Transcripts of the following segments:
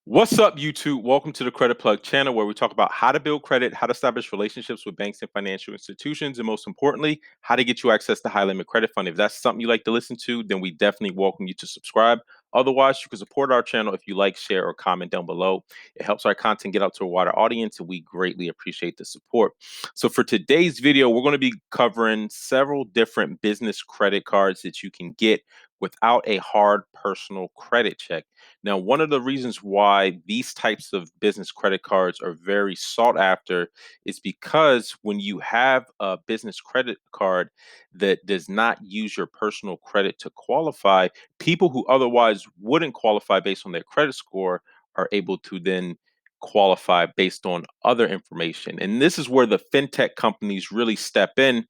What's up, YouTube? Welcome to the Credit Plug channel where we talk about how to build credit, how to establish relationships with banks and financial institutions, and most importantly, how to get you access to high limit credit funding. If that's something you like to listen to, then we definitely welcome you to subscribe. Otherwise, you can support our channel if you like, share, or comment down below. It helps our content get out to a wider audience, and we greatly appreciate the support. So, for today's video, we're going to be covering several different business credit cards that you can get without a hard personal credit check. Now, one of the reasons why these types of business credit cards are very sought after is because when you have a business credit card that does not use your personal credit to qualify, people who otherwise wouldn't qualify based on their credit score are able to then qualify based on other information. And this is where the fintech companies really step in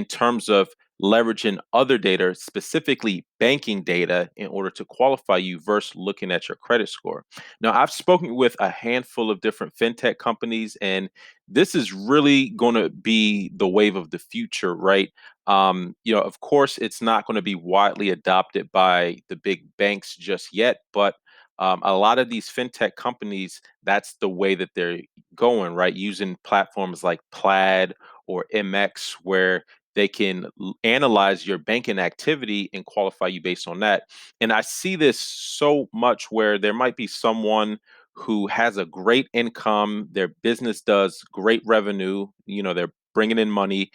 terms of leveraging other data, specifically banking data, in order to qualify you versus looking at your credit score. Now, I've spoken with a handful of different fintech companies, and this is really going to be the wave of the future, right? Of course, it's not going to be widely adopted by the big banks just yet, but a lot of these fintech companies, that's the way that they're going, right? Using platforms like Plaid or MX, where they can analyze your banking activity and qualify you based on that. And I see this so much where there might be someone who has a great income, their business does great revenue, they're bringing in money,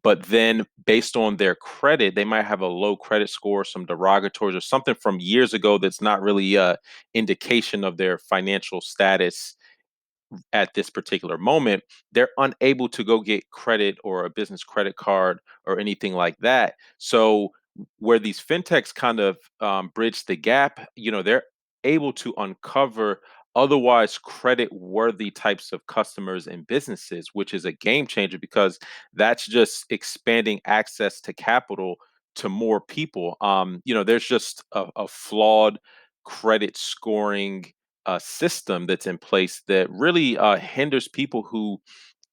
but then based on their credit, they might have a low credit score, some derogatories or something from years ago that's not really a indication of their financial status at this particular moment. They're unable to go get credit or a business credit card or anything like that. So where these fintechs kind of bridge the gap, they're able to uncover otherwise credit worthy types of customers and businesses, which is a game changer because that's just expanding access to capital to more people. There's just a flawed credit scoring system that's in place that really hinders people who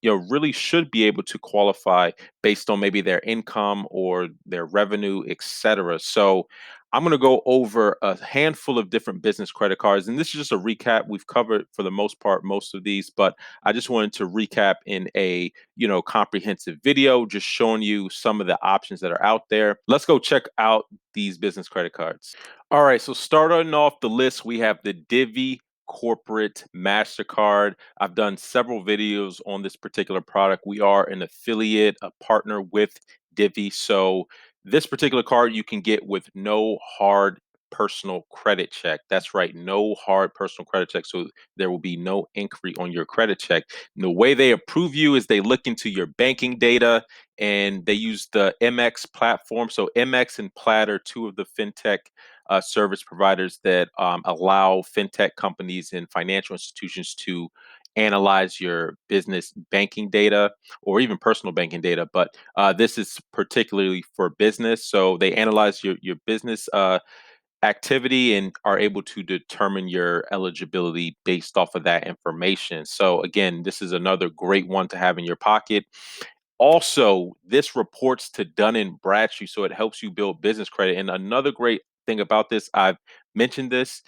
really should be able to qualify based on maybe their income or their revenue, etc. So I'm going to go over a handful of different business credit cards, and this is just a recap. We've covered for the most part most of these, but I just wanted to recap in a comprehensive video, just showing you some of the options that are out there. Let's go check out these business credit cards. All right, so starting off the list, we have the Divi Corporate Mastercard. I've done several videos on this particular product. We are an affiliate, a partner with Divi. So this particular card you can get with no hard personal credit check. That's right, no hard personal credit check. So there will be no inquiry on your credit check. And the way they approve you is they look into your banking data and they use the MX platform. So MX and Plaid are two of the fintech service providers that allow fintech companies and financial institutions to analyze your business banking data or even personal banking data. But this is particularly for business. So they analyze your business activity and are able to determine your eligibility based off of that information. So again, this is another great one to have in your pocket. Also, this reports to Dun and Bradstreet, so it helps you build business credit. And another great thing about this, I've mentioned this,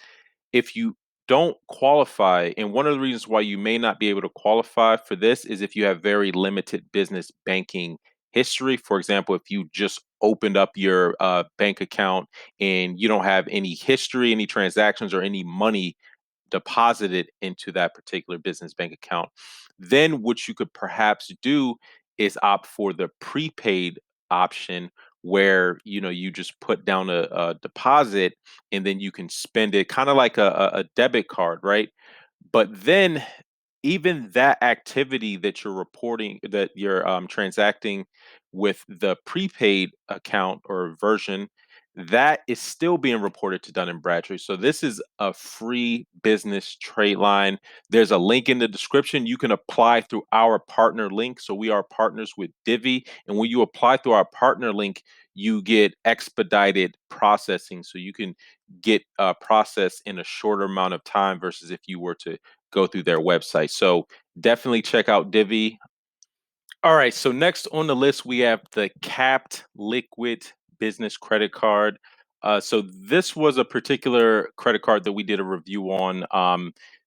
if you don't qualify, and one of the reasons why you may not be able to qualify for this is if you have very limited business banking history. For example, if you just opened up your bank account and you don't have any history, any transactions, or any money deposited into that particular business bank account, then what you could perhaps do is opt for the prepaid option where you just put down a deposit and then you can spend it kind of like a debit card, right? But then even that activity that you're reporting, that you're transacting with the prepaid account or version, that is still being reported to Dun and Bradstreet. So this is a free business trade line. There's a link in the description. You can apply through our partner link. So we are partners with Divi, and when you apply through our partner link, you get expedited processing. So you can get processed in a shorter amount of time versus if you were to go through their website. So definitely check out Divi. All right, so next on the list, we have the capped liquid business credit card. So this was a particular credit card that we did a review on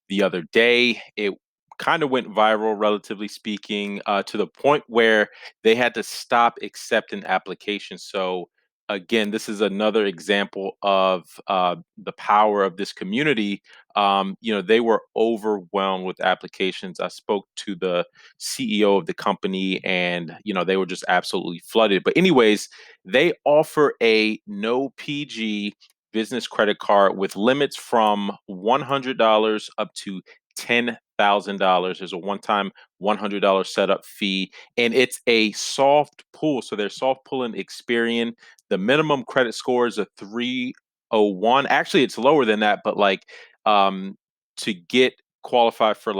the other day. It kind of went viral, relatively speaking, to the point where they had to stop accepting applications. So again, this is another example of the power of this community. They were overwhelmed with applications. I spoke to the CEO of the company, and they were just absolutely flooded. But anyways, they offer a no PG business credit card with limits from $100 up to $10,000. There's a one-time $100 setup fee, and it's a soft pull. So they're soft pulling Experian. The minimum credit score is a 301. Actually, it's lower than that, but um, to get qualified for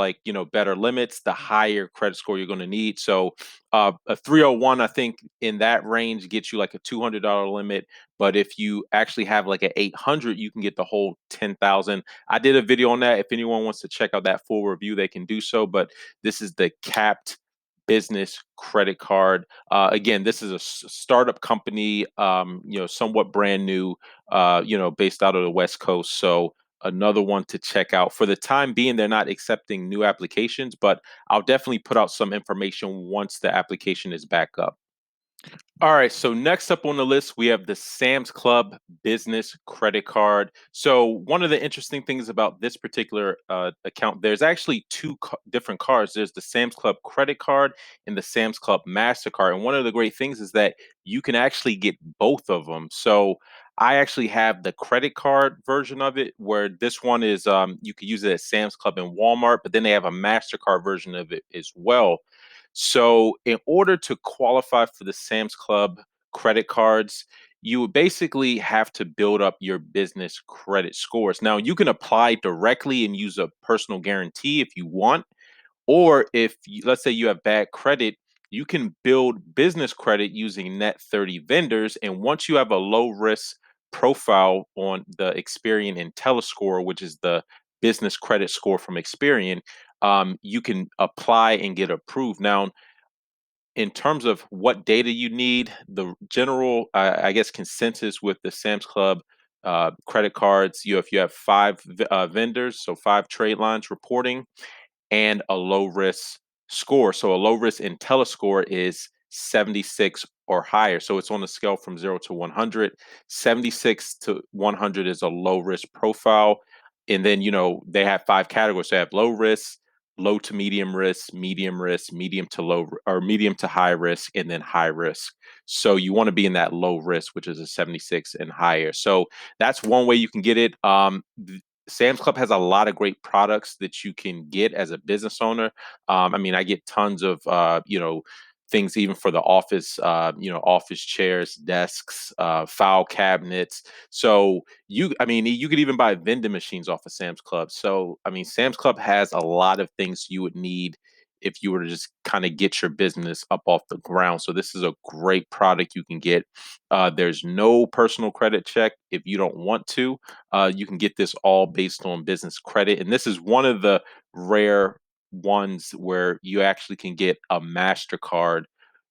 better limits, the higher credit score you're going to need. So a 301, I think, in that range gets you like a $200 limit. But if you actually have like an 800, you can get the whole 10,000. I did a video on that. If anyone wants to check out that full review, they can do so. But this is the capped business credit card. Again, this is a startup company, somewhat brand new, based out of the West Coast. So another one to check out. For the time being, they're not accepting new applications, but I'll definitely put out some information once the application is back up. All right, so next up on the list, we have the Sam's Club Business Credit Card. So, one of the interesting things about this particular account, there's actually two different cards. There's the Sam's Club Credit Card and the Sam's Club Mastercard. And one of the great things is that you can actually get both of them. So, I actually have the credit card version of it, where this one is you can use it at Sam's Club and Walmart, but then they have a Mastercard version of it as well. So, in order to qualify for the Sam's Club credit cards, you would basically have to build up your business credit scores. Now, you can apply directly and use a personal guarantee if you want, or if let's say you have bad credit, you can build business credit using net 30 vendors. And once you have a low risk profile on the Experian IntelliScore, which is the business credit score from Experian, you can apply and get approved. Now, in terms of what data you need, the general, I guess, consensus with the Sam's Club credit cards, if you have five vendors, so five trade lines reporting, and a low risk score. So a low risk IntelliScore is 76 or higher. So it's on a scale from 0 to 100. 76 to 100 is a low risk profile. And then, they have five categories. So they have low risk, low to medium risk, medium to low, or medium to high risk, and then high risk. So you want to be in that low risk, which is a 76 and higher. So that's one way you can get it. Sam's Club has a lot of great products that you can get as a business owner. I mean, I get tons of things even for the office, office chairs, desks, file cabinets. So you could even buy vending machines off of Sam's Club. So I mean, Sam's Club has a lot of things you would need if you were to just kind of get your business up off the ground. So this is a great product you can get. There's no personal credit check if you don't want to. You can get this all based on business credit. And this is one of the rare ones where you actually can get a MasterCard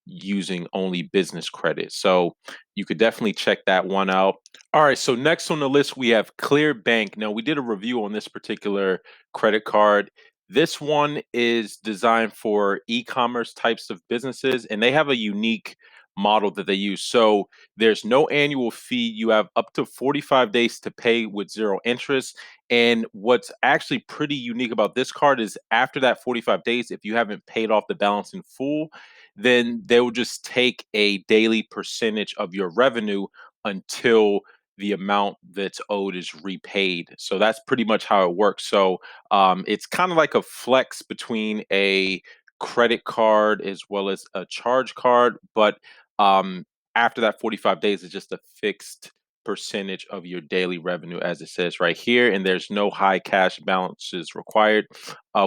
using only business credit. So you could definitely check that one out. All right, so next on the list, we have Clearbank. Now, we did a review on this particular credit card. This one is designed for e-commerce types of businesses, and they have a unique model that they use. So there's no annual fee. You have up to 45 days to pay with zero interest. And what's actually pretty unique about this card is after that 45 days, if you haven't paid off the balance in full, then they will just take a daily percentage of your revenue until the amount that's owed is repaid. So that's pretty much how it works. So it's kind of like a flex between a credit card as well as a charge card, but um, after that 45 days, it's just a fixed percentage of your daily revenue, as it says right here, and there's no high cash balances required.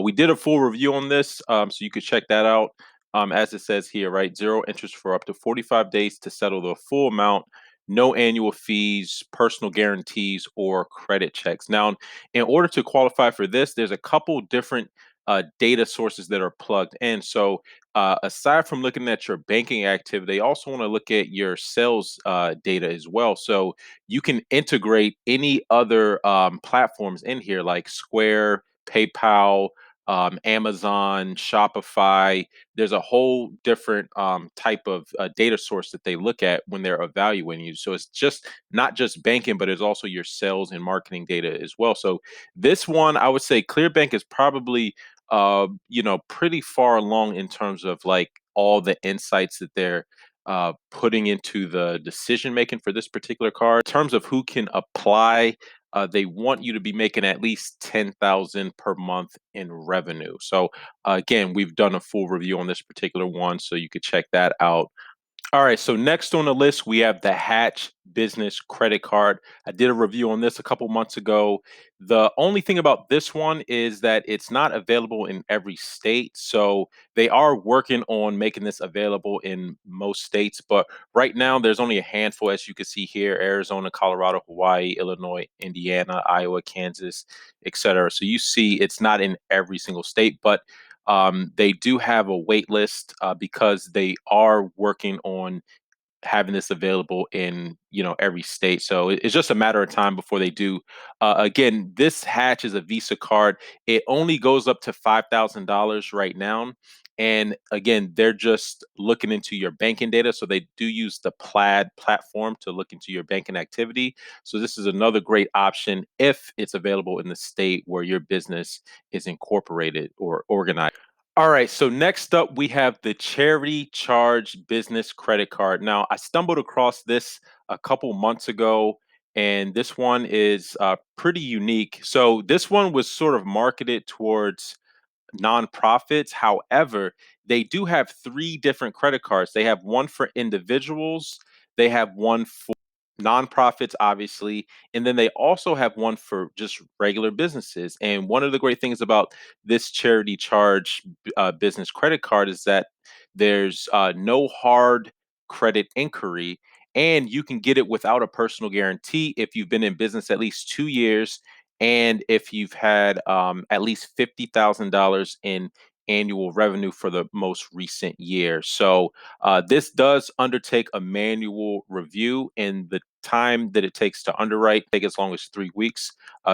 We did a full review on this, so you could check that out. As it says here, right? Zero interest for up to 45 days to settle the full amount, no annual fees, personal guarantees, or credit checks. Now, in order to qualify for this, there's a couple different data sources that are plugged in. So aside from looking at your banking activity, they also want to look at your sales data as well. So you can integrate any other platforms in here, like Square, PayPal, Amazon, Shopify. There's a whole different type of data source that they look at when they're evaluating you. So it's just not just banking, but it's also your sales and marketing data as well. So this one, I would say Clearbank is probably pretty far along in terms of like all the insights that they're putting into the decision making for this particular card. In terms of who can apply, they want you to be making at least 10,000 per month in revenue. So again, we've done a full review on this particular one, so you could check that out. All right, so next on the list, we have the Hatch Business Credit Card. I did a review on this a couple months ago. The only thing about this one is that it's not available in every state. So they are working on making this available in most states. But right now, there's only a handful, as you can see here: Arizona, Colorado, Hawaii, Illinois, Indiana, Iowa, Kansas, etc. So you see it's not in every single state, but they do have a wait list because they are working on having this available in every state. So it's just a matter of time before they do. Again, this Hatch is a Visa card. It only goes up to $5,000 right now. And again, they're just looking into your banking data. So they do use the Plaid platform to look into your banking activity. So this is another great option if it's available in the state where your business is incorporated or organized. All right, so next up we have the Charity Charge Business Credit Card. Now, I stumbled across this a couple months ago, and this one is pretty unique. So, this one was sort of marketed towards nonprofits. However, they do have three different credit cards. They have one for individuals, they have one for nonprofits, obviously, and then they also have one for just regular businesses. And one of the great things about this charity charge business credit card is that there's no hard credit inquiry. And you can get it without a personal guarantee if you've been in business at least 2 years and if you've had at least $50,000 in annual revenue for the most recent year. So this does undertake a manual review, and the time that it takes to underwrite take as long as 3 weeks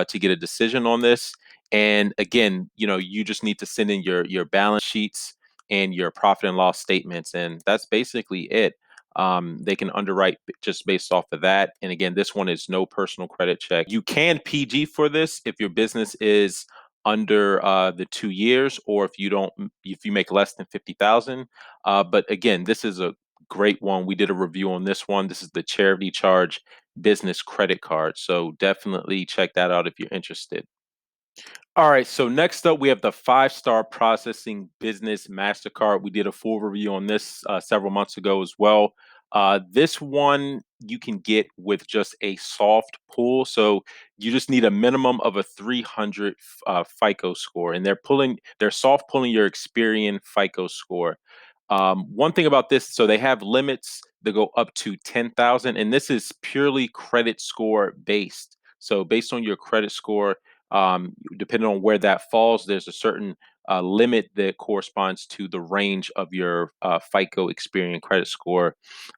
to get a decision on this. And again, you just need to send in your balance sheets and your profit and loss statements, and that's basically it. They can underwrite just based off of that. And again, this one is no personal credit check. You can PG for this if your business is under the 2 years, or if you make less than 50,000. But again, this is a great one. We did a review on this one. This is the Charity Charge Business Credit Card. So definitely check that out if you're interested. All right, so next up, we have the five-star processing business MasterCard. We did a full review on this several months ago as well. This one you can get with just a soft pull. So you just need a minimum of a 300 FICO score, and they're soft pulling your Experian FICO score. One thing about this, so they have limits that go up to 10,000, and this is purely credit score based. So based on your credit score, depending on where that falls, there's a certain limit that corresponds to the range of your FICO Experian credit score.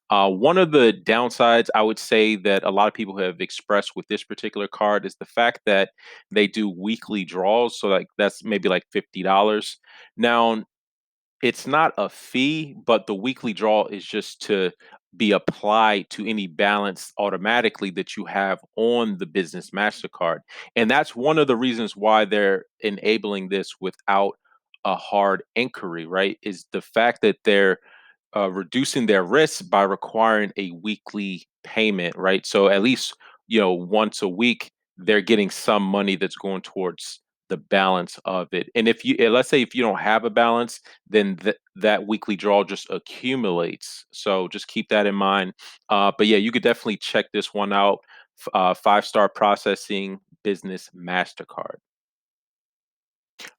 One of the downsides I would say that a lot of people have expressed with this particular card is the fact that they do weekly draws. So like that's maybe like $50. Now, it's not a fee, but the weekly draw is just to be applied to any balance automatically that you have on the business MasterCard. And that's one of the reasons why they're enabling this without a hard inquiry, right? Is the fact that they're reducing their risk by requiring a weekly payment, right? So at least, once a week, they're getting some money that's going towards the balance of it. And let's say if you don't have a balance, then that weekly draw just accumulates. So just keep that in mind. But yeah, you could definitely check this one out. Five-star processing business MasterCard.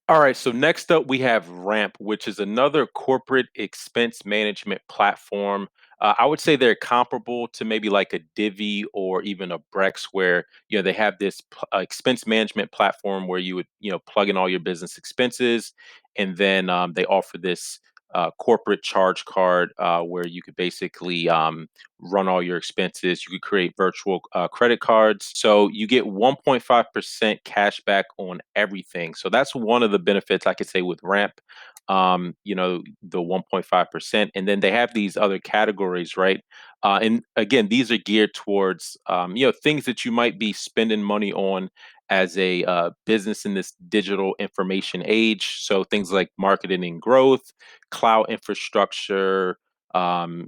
All right, so next up we have Ramp, which is another corporate expense management platform. I would say they're comparable to maybe like a Divi or even a BREX, where they have this expense management platform where you would plug in all your business expenses, and then they offer this. corporate charge card where you could basically run all your expenses. You could create virtual credit cards. So you get 1.5% cash back on everything. So that's one of the benefits I could say with Ramp. The 1.5%. And then they have these other categories, right? And again, these are geared towards, things that you might be spending money on as a business in this digital information age. So things like marketing and growth, cloud infrastructure,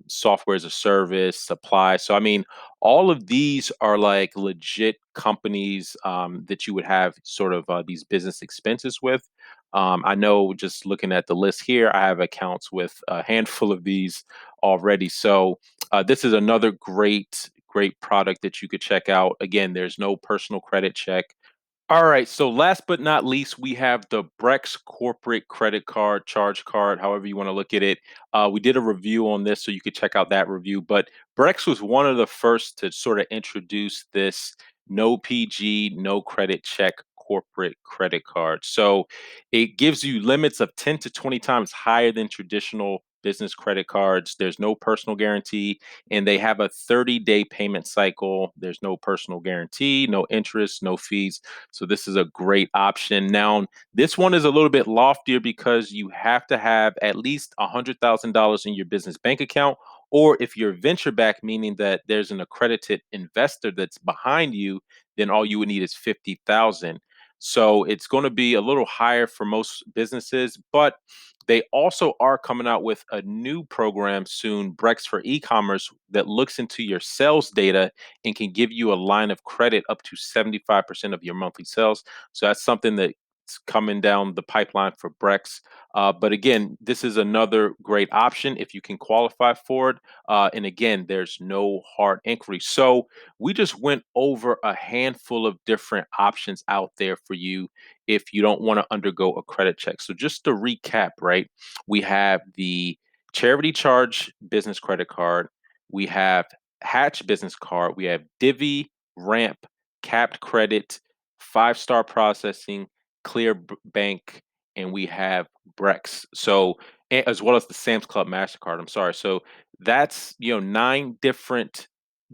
software as a service, supply. So, I mean, all of these are like legit companies that you would have sort of these business expenses with. I know just looking at the list here, I have accounts with a handful of these already. So, this is another great product that you could check out. Again, there's no personal credit check. All right. So last but not least, we have the BREX corporate credit card, charge card, however you want to look at it. We did a review on this, so you could check out that review. But BREX was one of the first to sort of introduce this no PG, no credit check corporate credit card. So it gives you limits of 10 to 20 times higher than traditional business credit cards. There's no personal guarantee, and they have a 30-day payment cycle. There's no personal guarantee, no interest, no fees. So this is a great option. Now, this one is a little bit loftier because you have to have at least $100,000 in your business bank account, or if you're venture back, meaning that there's an accredited investor that's behind you, then all you would need is 50,000. So it's going to be a little higher for most businesses, but they also are coming out with a new program soon, Brex for e-commerce, that looks into your sales data and can give you a line of credit up to 75% of your monthly sales. So that's something that's coming down the pipeline for Brex. But again, this is another great option if you can qualify for it. And again, there's no hard inquiry. So we just went over a handful of different options out there for you if you don't want to undergo a credit check. So just to recap, right? We have the charity charge business credit card. We have Hatch business card. We have Divi, Ramp, capped credit, 5-star processing, Clearbank, and we have Brex. So as well as the Sam's Club Mastercard. I'm sorry. So that's 9 different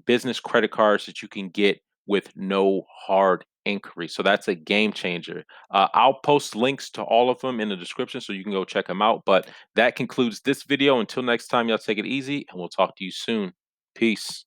business credit cards that you can get with no hard inquiry. So that's a game changer. I'll post links to all of them in the description so you can go check them out. But that concludes this video. Until next time, y'all take it easy and we'll talk to you soon. Peace.